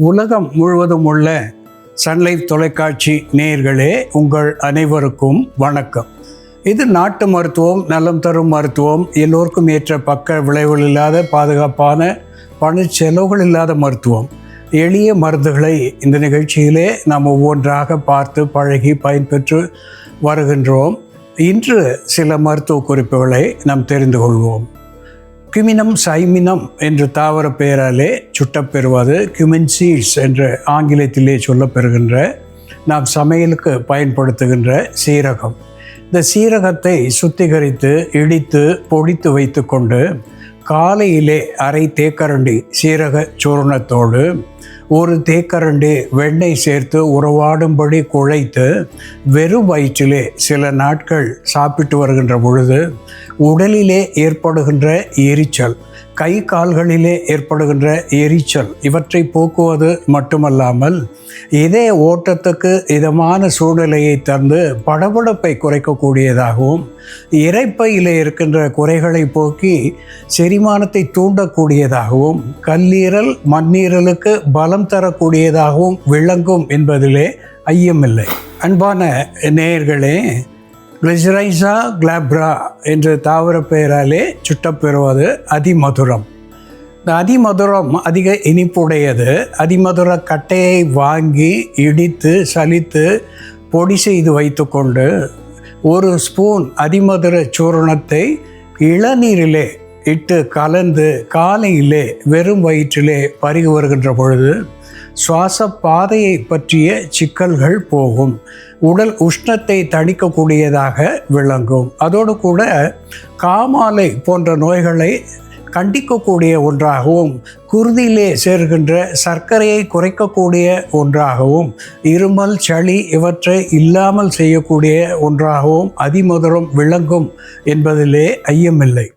உலகம் முழுவதும் உள்ள சன்லைஃப் தொலைக்காட்சி நேயர்களே, உங்கள் அனைவருக்கும் வணக்கம். இது நாட்டு மருத்துவம், நலம் தரும் மருத்துவம், எல்லோருக்கும் ஏற்ற பக்க விளைவுகள் இல்லாத பாதுகாப்பான பணச்செலவுகள் இல்லாத மருத்துவம். எளிய மருந்துகளை இந்த நிகழ்ச்சியிலே நாம் ஒவ்வொன்றாக பார்த்து பழகி பயன்பெற்று வருகின்றோம். இன்று சில மருத்துவ குறிப்புகளை நாம் தெரிந்து கொள்வோம். குமினம் சைமினம் என்ற தாவர பெயராலே சுட்டப்பெறுவது குமின் சீட்ஸ் என்று ஆங்கிலத்திலே சொல்லப்பெறுகின்ற நாம் சமையலுக்கு பயன்படுத்துகின்ற சீரகம். இந்த சீரகத்தை சுத்திகரித்து இடித்து பொடித்து வைத்து கொண்டு காலையிலே அரை தேக்கரண்டி சீரக சூர்ணத்தோடு ஒரு தேக்கரண்டி வெண்ணெய் சேர்த்து உறவாடும்படி குழைத்து வெறும் வயிற்றிலே சில நாட்கள் சாப்பிட்டு வருகின்ற பொழுது உடலிலே ஏற்படுகின்ற எரிச்சல், கை கால்களிலே ஏற்படுகின்ற எரிச்சல் இவற்றை போக்குவது மட்டுமல்லாமல் இதய ஓட்டத்துக்கு இதமான சூழ்நிலையை தந்து படபடப்பை குறைக்கக்கூடியதாகவும், இரைப்பையிலே இருக்கின்ற குறைகளை போக்கி செரிமானத்தை தூண்டக்கூடியதாகவும், கல்லீரல் மண்ணீரலுக்கு பலம் தரக்கூடியதாகவும் விளங்கும் என்பதிலே ஐயமில்லை. அன்பான நேயர்களே, கிளிசரைசா கிளாப்ரா என்ற தாவர பெயராலே சுட்டப்பெறுவது அதிமதுரம். இந்த அதிமதுரம் அதிக இனிப்புடையது. அதிமதுர கட்டையை வாங்கி இடித்து சலித்து பொடி செய்து வைத்து கொண்டு ஒரு ஸ்பூன் அதிமதுர சூர்ணத்தை இளநீரிலே இட்டு கலந்து காலையிலே வெறும் வயிற்றிலே பருகி வருகின்ற பொழுது சுவாச பாதையை பற்றிய சிக்கல்கள் போகும், உடல் உஷ்ணத்தை தணிக்கக்கூடியதாக விளங்கும். அதோடு கூட காமாலை போன்ற நோய்களை கண்டிக்கக்கூடிய ஒன்றாகவும், குருதியிலே சேர்கின்ற சர்க்கரையை குறைக்கக்கூடிய ஒன்றாகவும், இருமல் சளி இவற்றை இல்லாமல் செய்யக்கூடிய ஒன்றாகவும் அதிமதுரம் விளங்கும் என்பதிலே ஐயமில்லை.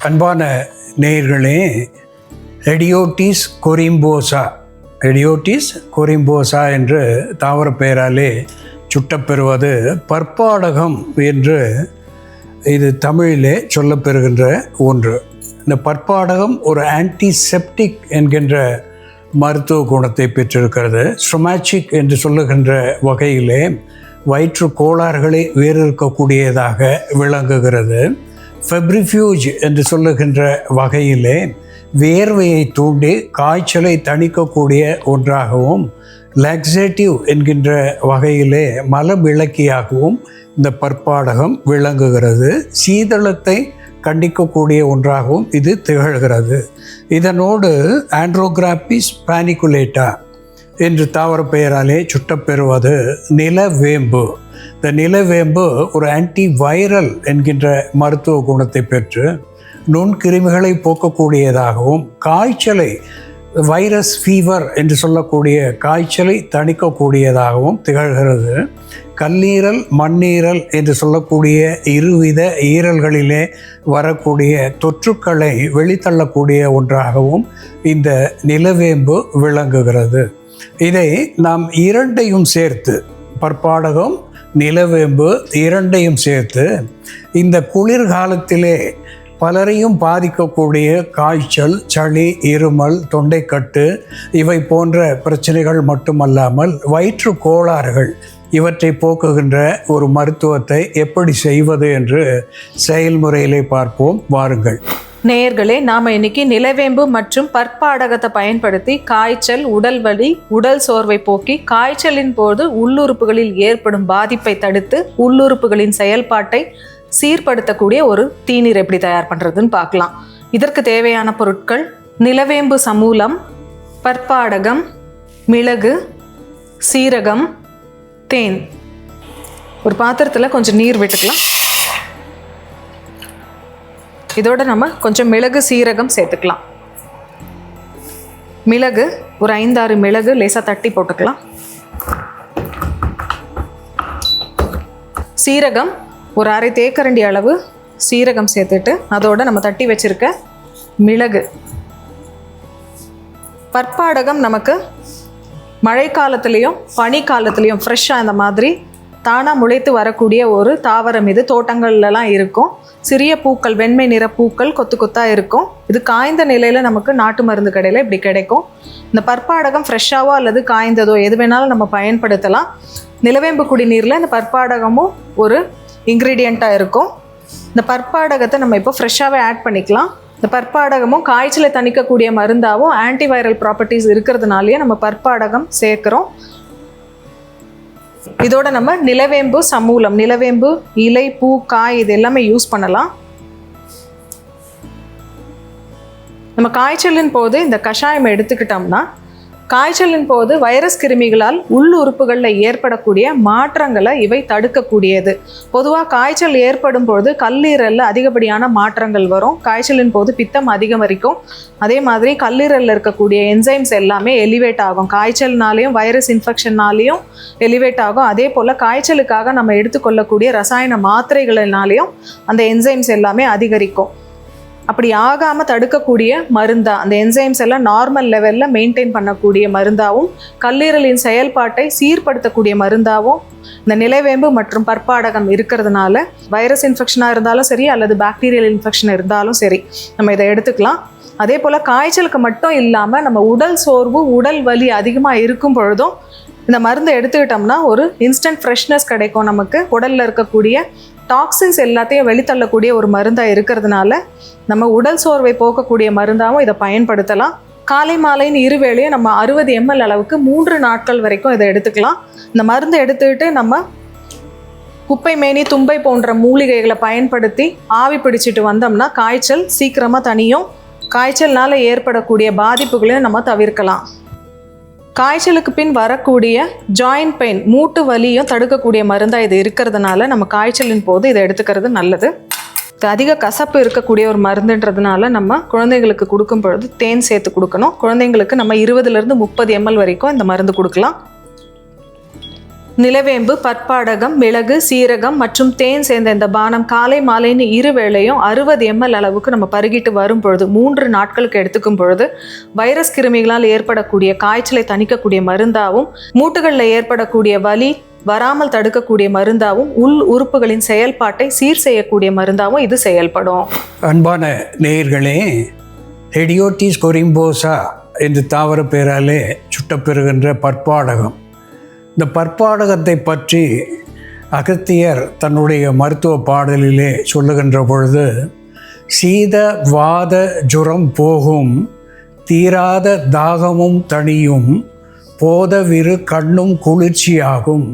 அன்பான நேயர்களே, எடியோட்டிஸ் கொரிம்போசா என்று தாவர பெயராலே சுட்டப்பெறுவது பற்பாடகம் என்று இது தமிழிலே சொல்லப்பெறுகின்ற ஒன்று. இந்த பற்பாடகம் ஒரு ஆன்டிசெப்டிக் என்கின்ற மருத்துவ குணத்தை பெற்றிருக்கிறது. ஸ்டொமாச்சிக் என்று சொல்லுகின்ற வகையிலே வயிற்று கோளாறுகளை வேறிருக்கக்கூடியதாக விளங்குகிறது. ஃபெப்ரிஃப்யூஜ் என்று சொல்லுகின்ற வகையிலே வேர்வையை தூண்டி காய்ச்சலை தணிக்கக்கூடிய ஒன்றாகவும், லாக்ஸேட்டிவ் என்கின்ற வகையிலே மலவிளக்கியாகவும் இந்த பற்பாடகம் விளங்குகிறது. சீதளத்தை கண்டிக்கக்கூடிய ஒன்றாகவும் இது திகழ்கிறது. இதனோடு ஆண்ட்ரோகிராபிஸ் பானிகுலேட்டா என்று தாவர பெயராலே சுட்டப்பெறுவது நிலவேம்பு. இந்த நிலவேம்பு ஒரு ஆன்டி வைரல் என்கின்ற மருத்துவ குணத்தை பெற்று நுண்கிருமிகளை போக்கக்கூடியதாகவும், காய்ச்சலை வைரஸ் ஃபீவர் என்று சொல்லக்கூடிய காய்ச்சலை தணிக்கக்கூடியதாகவும் திகழ்கிறது. கல்லீரல் மண்ணீரல் என்று சொல்லக்கூடிய இருவித ஈரல்களிலே வரக்கூடிய தொற்றுக்களை வெளித்தள்ளக்கூடிய ஒன்றாகவும் இந்த நிலவேம்பு விளங்குகிறது. இதை நாம் இரண்டையும் சேர்த்து, பற்பாடகம் நிலவேம்பு இரண்டையும் சேர்த்து இந்த குளிர்காலத்திலே பலரையும் பாதிக்கக்கூடிய காய்ச்சல், சளி, இருமல், தொண்டைக்கட்டு இவை போன்ற பிரச்சனைகள் மட்டுமல்லாமல் வயிற்று கோளாறுகள் இவற்றை போக்குகின்ற ஒரு மருத்துவத்தை எப்படி செய்வது என்று செயல்முறையிலே பார்ப்போம். வாருங்கள் நேயர்களே, நாம் இன்னைக்கு நிலவேம்பு மற்றும் பற்பாடகத்தை பயன்படுத்தி காய்ச்சல், உடல் வலி, உடல் சோர்வை போக்கி காய்ச்சலின் போது உள்ளுறுப்புகளில் ஏற்படும் பாதிப்பை தடுத்து உள்ளுறுப்புகளின் செயல்பாட்டை சீர்படுத்தக்கூடிய ஒரு தீநீர் எப்படி தயார் பண்ணுறதுன்னு பார்க்கலாம். இதற்கு தேவையான பொருட்கள்: நிலவேம்பு சமூலம், பற்பாடகம், மிளகு, சீரகம், தேன். ஒரு பாத்திரத்தில் கொஞ்சம் நீர் விட்டுக்கலாம். இதோட நம்ம கொஞ்சம் மிளகு சீரகம் சேர்த்துக்கலாம். மிளகு ஒரு 5-6 மிளகு லேசாக தட்டி போட்டுக்கலாம். சீரகம் ஒரு அரை தேக்கரண்டி அளவு சீரகம் சேர்த்துட்டு அதோட நம்ம தட்டி வச்சிருக்க மிளகு. பற்பாடகம் நமக்கு மழை காலத்துலேயும் பனி காலத்துலேயும் ஃப்ரெஷ்ஷாக இந்த மாதிரி தானாக முளைத்து வரக்கூடிய ஒரு தாவரம். இது தோட்டங்கள்லாம் இருக்கும். சிறிய பூக்கள், வெண்மை நிற பூக்கள் கொத்து கொத்தாக இருக்கும். இது காய்ந்த நிலையில் நமக்கு நாட்டு மருந்து கடையில் இப்படி கிடைக்கும். இந்த பற்பாடகம் ஃப்ரெஷ்ஷாவோ அல்லது காய்ந்ததோ எது வேணாலும் நம்ம பயன்படுத்தலாம். நிலவேம்பு குடிநீரில் இந்த பற்பாடகமும் ஒரு இன்க்ரீடியண்ட்டாக இருக்கும். இந்த பற்பாடகத்தை நம்ம இப்போ ஃப்ரெஷ்ஷாகவே ஆட் பண்ணிக்கலாம். இந்த பற்பாடகமும் காய்ச்சலை தணிக்கக்கூடிய மருந்தாகவும் ஆன்டிவைரல் ப்ராப்பர்ட்டிஸ் இருக்கிறதுனாலேயே நம்ம பற்பாடகம் சேர்க்குறோம். இதோட நம்ம நிலவேம்பு சமூலம், நிலவேம்பு இலை, பூ, காய் இது எல்லாமே யூஸ் பண்ணலாம். நம்ம காய்ச்சலின் போது இந்த கஷாயம் எடுத்துக்கிட்டோம்னா, காய்ச்சலின் போது வைரஸ் கிருமிகளால் உள் உறுப்புகளில் ஏற்படக்கூடிய மாற்றங்களை இவை தடுக்கக்கூடியது. பொதுவாக காய்ச்சல் ஏற்படும் பொழுது கல்லீரலில் அதிகப்படியான மாற்றங்கள் வரும். காய்ச்சலின் போது பித்தம் அதிகரிக்கும். அதே மாதிரி கல்லீரலில் இருக்கக்கூடிய என்சைம்ஸ் எல்லாமே எலிவேட் ஆகும். காய்ச்சல்னாலேயும் வைரஸ் இன்ஃபெக்ஷன்னாலேயும் எலிவேட் ஆகும். அதே போல் காய்ச்சலுக்காக நம்ம எடுத்துக்கொள்ளக்கூடிய ரசாயன மாத்திரைகளினாலேயும் அந்த என்சைம்ஸ் எல்லாமே அதிகரிக்கும். அப்படி ஆகாமல் தடுக்கக்கூடிய மருந்தா, அந்த என்சைம்ஸ் எல்லாம் நார்மல் லெவலில் மெயின்டைன் பண்ணக்கூடிய மருந்தாகவும் கல்லீரலின் செயல்பாட்டை சீர்படுத்தக்கூடிய மருந்தாகவும் இந்த நிலவேம்பு மற்றும் பற்பாடகம் இருக்கிறதுனால வைரஸ் இன்ஃபெக்ஷனாக இருந்தாலும் சரி அல்லது பாக்டீரியல் இன்ஃபெக்ஷன் இருந்தாலும் சரி நம்ம இதை எடுத்துக்கலாம். அதே போல் காய்ச்சலுக்கு மட்டும் இல்லாமல் நம்ம உடல் சோர்வு, உடல் வலி அதிகமாக இருக்கும் பொழுதும் இந்த மருந்தை எடுத்துக்கிட்டோம்னா ஒரு இன்ஸ்டன்ட் ஃப்ரெஷ்னஸ் கிடைக்கும். நமக்கு உடலில் இருக்கக்கூடிய டாக்ஸின்ஸ் எல்லாத்தையும் வெளித்தள்ளக்கூடிய ஒரு மருந்தாக இருக்கிறதுனால நம்ம உடல் சோர்வை போக்கக்கூடிய மருந்தாகவும் இதை பயன்படுத்தலாம். காலை மாலைன்னு இருவேளையும் நம்ம 60 ml அளவுக்கு 3 நாட்கள் வரைக்கும் இதை எடுத்துக்கலாம். இந்த மருந்தை எடுத்துக்கிட்டு நம்ம குப்பை மேனி, தும்பை போன்ற மூலிகைகளை பயன்படுத்தி ஆவி பிடிச்சிட்டு வந்தோம்னா காய்ச்சல் சீக்கிரமாக தனியும். காய்ச்சல்னால ஏற்படக்கூடிய பாதிப்புகளையும் நம்ம தவிர்க்கலாம். காய்ச்சலுக்கு பின் வரக்கூடிய ஜாயிண்ட் பெயின், மூட்டு வலியும் தடுக்கக்கூடிய மருந்தாக இது இருக்கிறதுனால நம்ம காய்ச்சலின் போது இதை எடுத்துக்கிறது நல்லது. இது அதிக கசப்பு இருக்கக்கூடிய ஒரு மருந்துன்றதுனால நம்ம குழந்தைங்களுக்கு கொடுக்கும் பொழுது தேன் சேர்த்து கொடுக்கணும். குழந்தைங்களுக்கு நம்ம 20 to 30 ml வரைக்கும் இந்த மருந்து கொடுக்கலாம். நிலவேம்பு, பற்பாடகம், மிளகு, சீரகம் மற்றும் தேன் சேர்ந்த இந்த பானம் காலை மாலைன்னு இருவேளையும் 60 ml அளவுக்கு நம்ம பருகிட்டு வரும் பொழுது 3 நாட்களுக்கு எடுத்துக்கும் பொழுது வைரஸ் கிருமிகளால் ஏற்படக்கூடிய காய்ச்சலை தணிக்கக்கூடிய மருந்தாகவும் மூட்டுகளில் ஏற்படக்கூடிய வலி வராமல் தடுக்கக்கூடிய மருந்தாகவும் உள் உறுப்புகளின் செயல்பாட்டை சீர் செய்யக்கூடிய மருந்தாகவும் இது செயல்படும். அன்பான நேயர்களே, ஹெடியோட்டிஸ் கொரிம்போசா என்று தாவர பெயராலே சுட்டப்பெறுகின்ற பற்பாடகம், இந்த பற்பாடகத்தை பற்றி அகத்தியர் தன்னுடைய மருத்துவ பாடலிலே சொல்லுகின்ற பொழுது, சீத வாத ஜுரம் போகும், தீராத தாகமும் தணியும், போதவிரு கண்ணும் குளிர்ச்சியாகும்,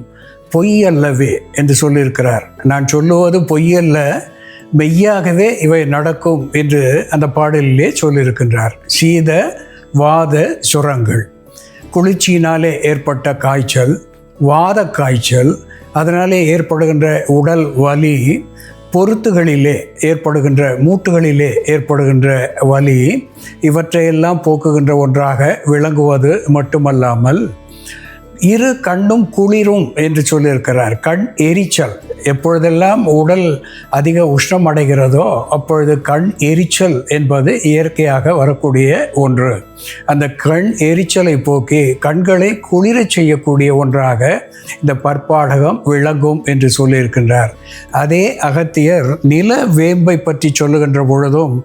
பொய்யல்லவே என்று சொல்லியிருக்கிறார். நான் சொல்லுவது பொய்யல்ல, மெய்யாகவே இவை நடக்கும் என்று அந்த பாடலிலே சொல்லியிருக்கின்றார். சீத வாத ஜுரங்கள், குளிர்ச்சியினாலே ஏற்பட்ட காய்ச்சல், வாத காய்ச்சல், அதனாலே ஏற்படுகின்ற உடல் வலி, பொருத்துகளிலே ஏற்படுகின்ற, மூட்டுகளிலே ஏற்படுகின்ற வலி, இவற்றையெல்லாம் போக்குகின்ற ஒன்றாக விளங்குவது மட்டுமல்லாமல் இரு கண்ணும் குளிரும் என்று சொல்லியிருக்கிறார். கண் எரிச்சல், எப்பொழுதெல்லாம் உடல் அதிக உஷ்ணம் அடைகிறதோ அப்பொழுது கண் எரிச்சல் என்பது இயற்கையாக வரக்கூடிய ஒன்று. அந்த கண் எரிச்சலை போக்கி கண்களை குளிரச் செய்யக்கூடிய ஒன்றாக இந்த பற்பாடகம் விளங்கும் என்று சொல்லியிருக்கின்றார். அதே அகத்தியர் நில வேம்பை பற்றி சொல்லுகின்ற பொழுதும்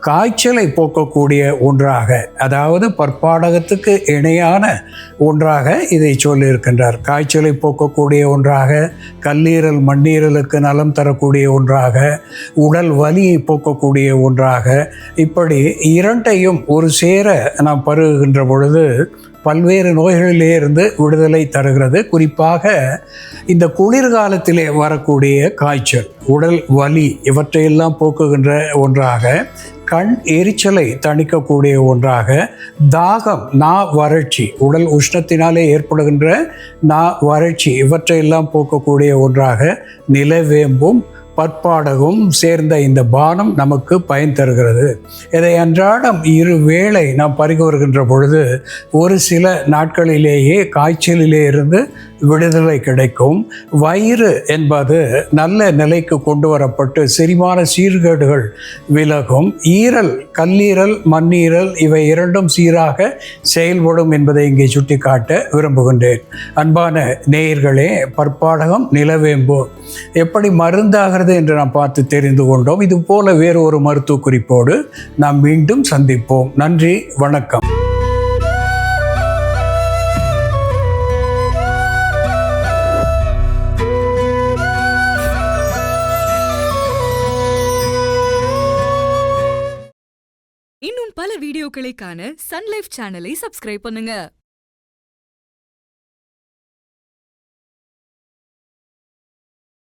காய்ச்சலை போக்கக்கூடிய ஒன்றாக, அதாவது பற்பாடகத்துக்கு இணையான ஒன்றாக இதை சொல்லியிருக்கின்றார். காய்ச்சலை போக்கக்கூடிய ஒன்றாக, கல்லீரல் மண்ணீரலுக்கு நலம் தரக்கூடிய ஒன்றாக, உடல் வலியை போக்கக்கூடிய ஒன்றாக, இப்படி இரண்டையும் ஒரு சேர நாம் பருகுகின்ற பொழுது பல்வேறு நோய்களிலே இருந்து விடுதலை தருகிறது. குறிப்பாக இந்த குளிர்காலத்திலே வரக்கூடிய காய்ச்சல், உடல் வலி இவற்றையெல்லாம் போக்குகின்ற ஒன்றாக, கண் எரிச்சலை தணிக்கக்கூடிய ஒன்றாக, தாகம், நா வறட்சி, உடல் உஷ்ணத்தினாலே ஏற்படுகின்ற நா வறட்சி இவற்றையெல்லாம் போக்கக்கூடிய ஒன்றாக நிலவேம்பும் பற்பாடகும் சேர்ந்த இந்த பானம் நமக்கு பயன் தருகிறது. இதை அன்றாடம் இருவேளை நாம் பருகி வருகின்ற பொழுது ஒரு சில நாட்களிலேயே காய்ச்சலிலே இருந்து விடுதலை கிடைக்கும். வயிறு என்பது நல்ல நிலைக்கு கொண்டு வரப்பட்டு செரிமான சீர்கேடுகள் விலகும். ஈரல், கல்லீரல், மண்ணீரல் இவை இரண்டும் சீராக செயல்படும் என்பதை இங்கே சுட்டிக்காட்ட விரும்புகின்றேன். அன்பான நேயர்களே, பற்பாடகம், நிலவேம்பு எப்படி மருந்தாகிறது என்று நாம் பார்த்து தெரிந்து கொண்டோம். இது போல வேறு ஒரு மருத்துவ குறிப்போடு நாம் மீண்டும் சந்திப்போம். நன்றி, வணக்கம். இன்னும் பல வீடியோக்களை காண சன் லைஃப் சேனலை சப்ஸ்கிரைப் பண்ணுங்க.